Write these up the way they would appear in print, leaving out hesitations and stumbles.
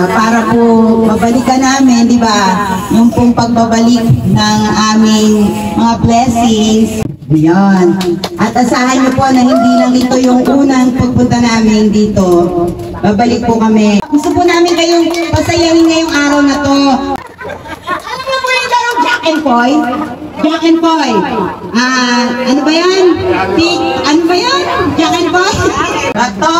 Para po mabalikan namin, di ba, yung pong pagbabalik ng aming mga blessings. Ayan. At asahan niyo po na hindi lang ito yung unang pagpunta namin dito. Babalik po kami. Gusto po namin kayong pasayahin ngayong araw na to. Alam mo po yung dalawang Jack and Poy? Jack and Poy. Ano ba yan? Ano ba yan? Jack and Poy? Bato,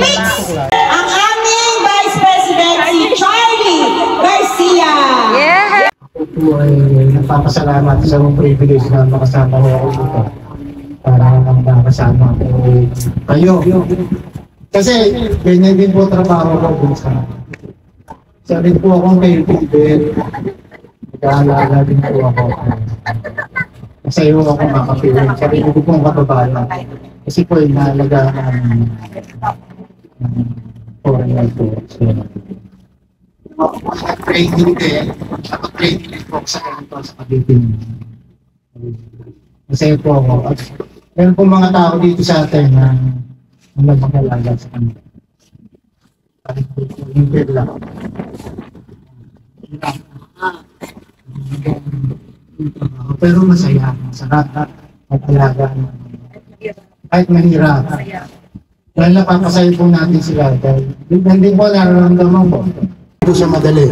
mix! Ang aming Vice President, si Charlie Garcia. Yeah! Ako po ay nagpapasalamat sa mga privilege na makasama ko ako dito. Para makasama ko kayo. Kasi ganyan din po trabaho ko dun sa sabi po akong kaibigan. Nag-aalaga din po ako. Masaya ako makapiling. Sabi ko po ang kababayan. Kasi po ay naalagaan ng foreigner po. Training din. Training po sa kanito sa Cavite. Masaya po ako. At meron po mga tao dito sa atin na nagpapalaga sa kanito. Kahit po yung pila. Pero masaya. Sarap at alaga. Kahit mahirap. Dahil napapasaya po natin sila. Dahil hindi po nararamdaman po. Ito siya madali.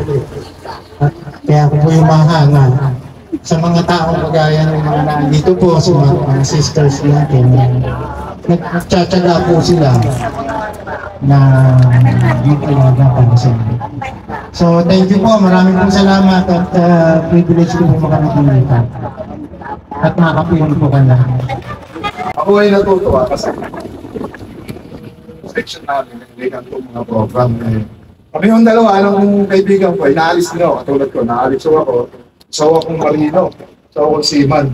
Kaya ako po yung mahanga sa mga taong kagaya ng mga nandito po sa mga sisters natin. Nagtsatsaga po sila na magpalaga para sa inyo. So thank you po. Maraming pong salamat at privilege ko po makakapilita. At makakapilita po ka na. Ako ay natutuwa kasi section namin, nagalikan po mga program na kami yung dalawa, anong kaibigan ko ay naalis din ako, katulad ko, naalis ako, so akong marino, so akong seaman.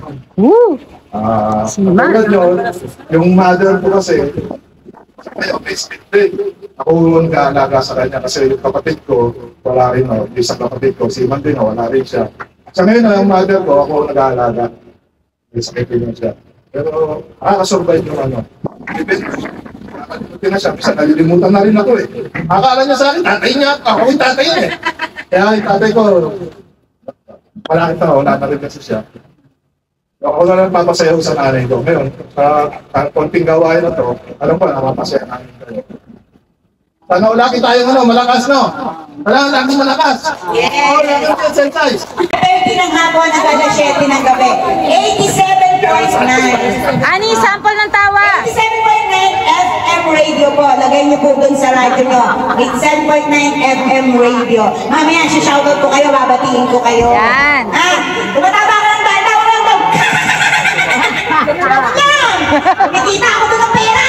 Katulad yun, yung mother ko kasi, ayaw may split day. Ako nag-aalaga sa kanya kasi yung kapatid ko, wala rin o, yung sa kapatid ko, seaman din o, wala rin siya. Sa ngayon, yung mother ko, ako nag-aalaga. May sakit din siya. Pero, nakakasurvive yung ano. Depende na siya, bisa nalilimutan na rin ako eh. Akala niya sa akin, tatay niya, ako yung tatay niya eh. Kaya yung tatay ko, wala na rin kasi siya. Ako na lang papasayaw sa nanay ko. Ngayon, sa konting gawain na to, alam ko na napapasaya namin kayo. Sana laki tayo malakas no? Wala laki malakas. Yes! Oo, laki exercise. 30 ng hapon hanggang 7 ng gabi. 87.9. Ani, sample ng tawa. 87.9 FM radio po. Lagay niyo po dun sa radyo nyo. 87.9 FM radio. Mamaya, shoutout ko kayo, babatiin ko kayo. Yan. Tumataba ka lang tayo, tawa lang daw. Yan! Nakikita ako dun ng pera.